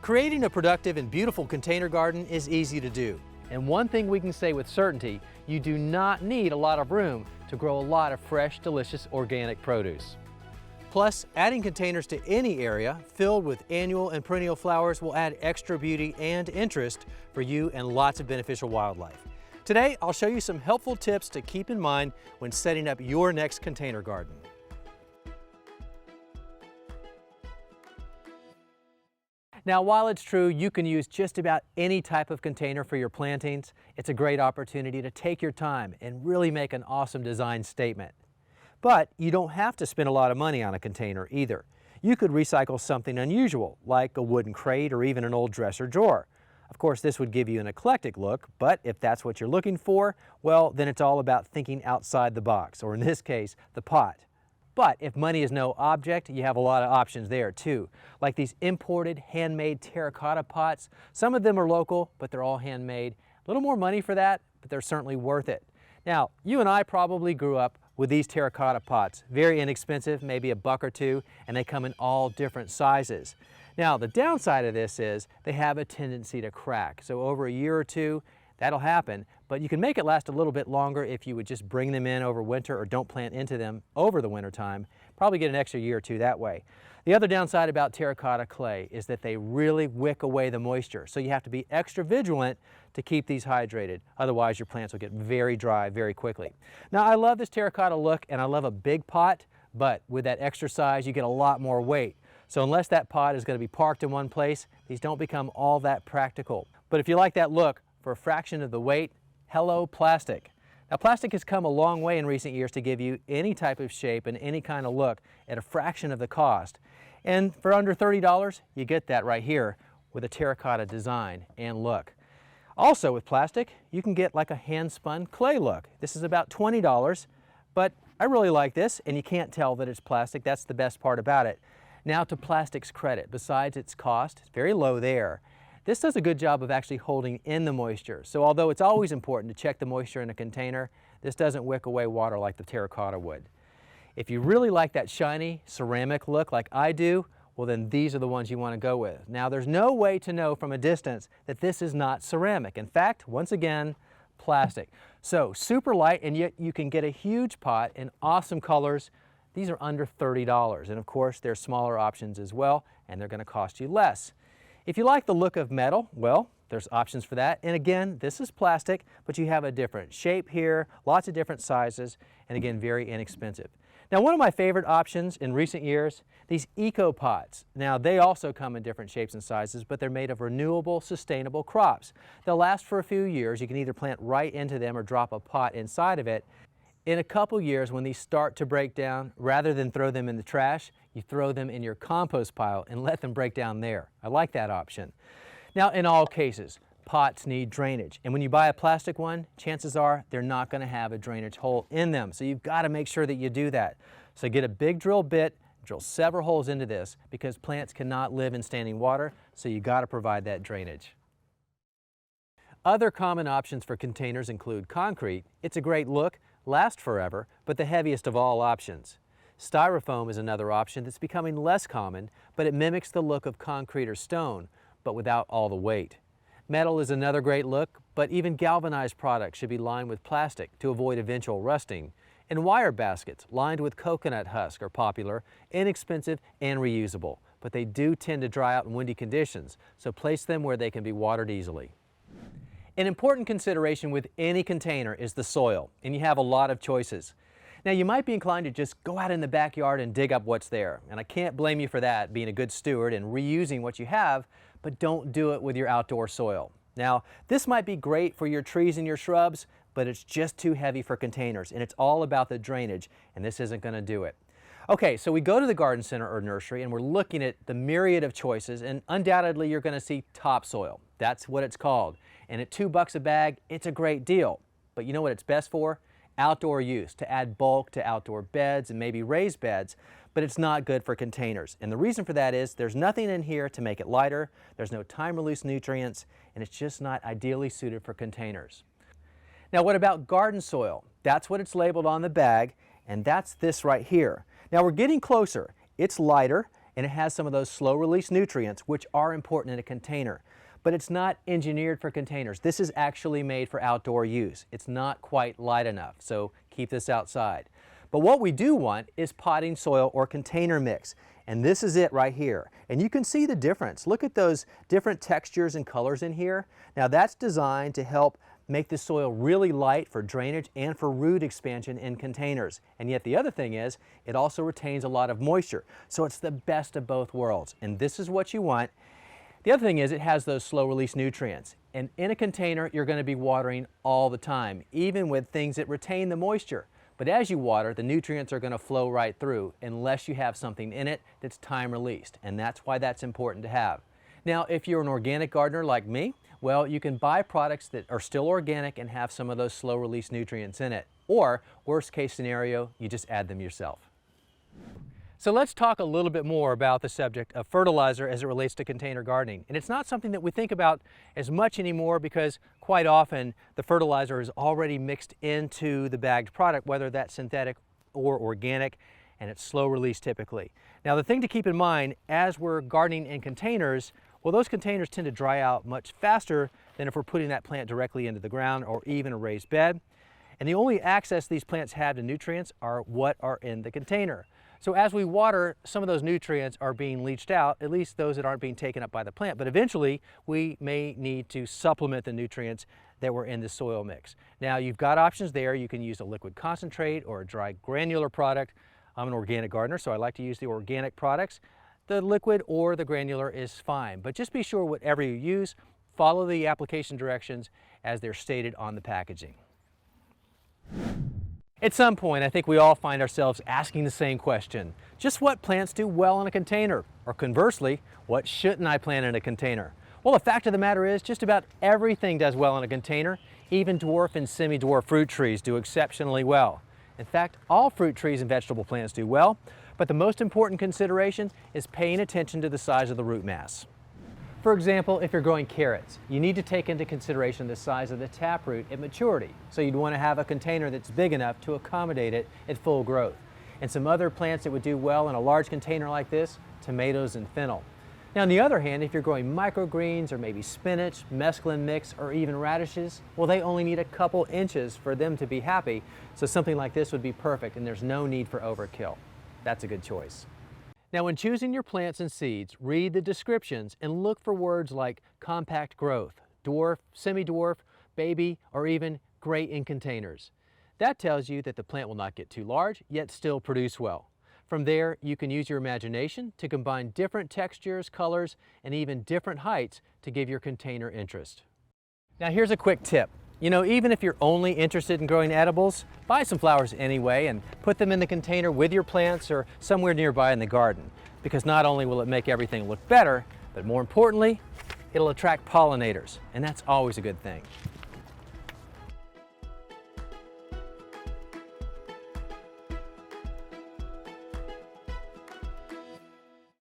Creating a productive and beautiful container garden is easy to do. And one thing we can say with certainty, you do not need a lot of room to grow a lot of fresh, delicious organic produce. Plus, adding containers to any area filled with annual and perennial flowers will add extra beauty and interest for you and lots of beneficial wildlife. Today, I'll show you some helpful tips to keep in mind when setting up your next container garden. Now, while it's true you can use just about any type of container for your plantings, it's a great opportunity to take your time and really make an awesome design statement. But you don't have to spend a lot of money on a container either. You could recycle something unusual, like a wooden crate or even an old dresser drawer. Of course, this would give you an eclectic look, but if that's what you're looking for, well, then it's all about thinking outside the box, or in this case, the pot. But if money is no object, you have a lot of options there too, like these imported handmade terracotta pots. Some of them are local, but they're all handmade. A little more money for that, but they're certainly worth it. Now, you and I probably grew up with these terracotta pots. Very inexpensive, maybe $1 or $2, and they come in all different sizes. Now, the downside of this is they have a tendency to crack. So over a year or two, that'll happen, but you can make it last a little bit longer if you would just bring them in over winter or don't plant into them over the winter time. Probably get an extra year or two that way. The other downside about terracotta clay is that they really wick away the moisture, so you have to be extra vigilant to keep these hydrated. Otherwise, your plants will get very dry very quickly. Now, I love this terracotta look and I love a big pot, but with that extra size, you get a lot more weight. So unless that pot is going to be parked in one place, these don't become all that practical. But if you like that look, for a fraction of the weight, hello plastic. Now, plastic has come a long way in recent years to give you any type of shape and any kind of look at a fraction of the cost. And for under $30, you get that right here with a terracotta design and look. Also with plastic, you can get like a hand-spun clay look. This is about $20, but I really like this, and you can't tell that it's plastic. That's the best part about it. Now, to plastic's credit, besides its cost, it's very low there. This does a good job of actually holding in the moisture. So although it's always important to check the moisture in a container, this doesn't wick away water like the terracotta would. If you really like that shiny ceramic look like I do, well then these are the ones you want to go with. Now, there's no way to know from a distance that this is not ceramic. In fact, once again, plastic. So super light, and yet you can get a huge pot in awesome colors. These are under $30, and of course there's smaller options as well, and they're going to cost you less. If you like the look of metal, well, there's options for that. And again, this is plastic, but you have a different shape here, lots of different sizes, and again, very inexpensive. Now, one of my favorite options in recent years, these eco pots. Now, they also come in different shapes and sizes, but they're made of renewable, sustainable crops. They'll last for a few years. You can either plant right into them or drop a pot inside of it. In a couple years, when these start to break down, rather than throw them in the trash, you throw them in your compost pile and let them break down there. I like that option. Now, in all cases, pots need drainage. And when you buy a plastic one, chances are they're not going to have a drainage hole in them. So you've got to make sure that you do that. So get a big drill bit, drill several holes into this, because plants cannot live in standing water, so you got to provide that drainage. Other common options for containers include concrete. It's a great look, lasts forever, but the heaviest of all options. Styrofoam is another option that's becoming less common, but it mimics the look of concrete or stone, but without all the weight. Metal is another great look, but even galvanized products should be lined with plastic to avoid eventual rusting. And wire baskets lined with coconut husk are popular, inexpensive, and reusable, but they do tend to dry out in windy conditions, so place them where they can be watered easily. An important consideration with any container is the soil, and you have a lot of choices. Now, you might be inclined to just go out in the backyard and dig up what's there, and I can't blame you for that, being a good steward and reusing what you have, but don't do it with your outdoor soil. Now, this might be great for your trees and your shrubs, but it's just too heavy for containers, and it's all about the drainage, and this isn't going to do it. Okay, so we go to the garden center or nursery, and we're looking at the myriad of choices, and undoubtedly you're going to see topsoil. That's what it's called. And at $2 a bag, it's a great deal. But you know what it's best for? Outdoor use, to add bulk to outdoor beds and maybe raised beds, but it's not good for containers. And the reason for that is there's nothing in here to make it lighter, there's no time-release nutrients, and it's just not ideally suited for containers. Now, what about garden soil? That's what it's labeled on the bag, and that's this right here. Now, we're getting closer. It's lighter, and it has some of those slow-release nutrients which are important in a container. But it's not engineered for containers. This is actually made for outdoor use. It's not quite light enough, so keep this outside. But what we do want is potting soil or container mix. And this is it right here. And you can see the difference. Look at those different textures and colors in here. Now that's designed to help make the soil really light for drainage and for root expansion in containers. And yet the other thing is, it also retains a lot of moisture. So it's the best of both worlds. And this is what you want. The other thing is it has those slow release nutrients. And in a container, you're going to be watering all the time, even with things that retain the moisture. But as you water, the nutrients are going to flow right through unless you have something in it that's time released. And that's why that's important to have. Now, if you're an organic gardener like me, well, you can buy products that are still organic and have some of those slow release nutrients in it. Or, worst case scenario, you just add them yourself. So let's talk a little bit more about the subject of fertilizer as it relates to container gardening. And it's not something that we think about as much anymore because quite often the fertilizer is already mixed into the bagged product, whether that's synthetic or organic, and it's slow release typically. Now the thing to keep in mind as we're gardening in containers, well, those containers tend to dry out much faster than if we're putting that plant directly into the ground or even a raised bed. And the only access these plants have to nutrients are what are in the container. So as we water, some of those nutrients are being leached out, at least those that aren't being taken up by the plant. But eventually, we may need to supplement the nutrients that were in the soil mix. Now, you've got options there. You can use a liquid concentrate or a dry granular product. I'm an organic gardener, so I like to use the organic products. The liquid or the granular is fine, but just be sure whatever you use, follow the application directions as they're stated on the packaging. At some point, I think we all find ourselves asking the same question. Just what plants do well in a container? Or conversely, what shouldn't I plant in a container? Well, the fact of the matter is just about everything does well in a container. Even dwarf and semi-dwarf fruit trees do exceptionally well. In fact, all fruit trees and vegetable plants do well, but the most important consideration is paying attention to the size of the root mass. For example, if you're growing carrots, you need to take into consideration the size of the taproot at maturity. So you'd want to have a container that's big enough to accommodate it at full growth. And some other plants that would do well in a large container like this, tomatoes and fennel. Now on the other hand, if you're growing microgreens or maybe spinach, mesclun mix, or even radishes, well, they only need a couple inches for them to be happy. So something like this would be perfect and there's no need for overkill. That's a good choice. Now when choosing your plants and seeds, read the descriptions and look for words like compact growth, dwarf, semi-dwarf, baby, or even great in containers. That tells you that the plant will not get too large, yet still produce well. From there, you can use your imagination to combine different textures, colors, and even different heights to give your container interest. Now here's a quick tip. You know, even if you're only interested in growing edibles, buy some flowers anyway and put them in the container with your plants or somewhere nearby in the garden. Because not only will it make everything look better, but more importantly, it'll attract pollinators, and that's always a good thing.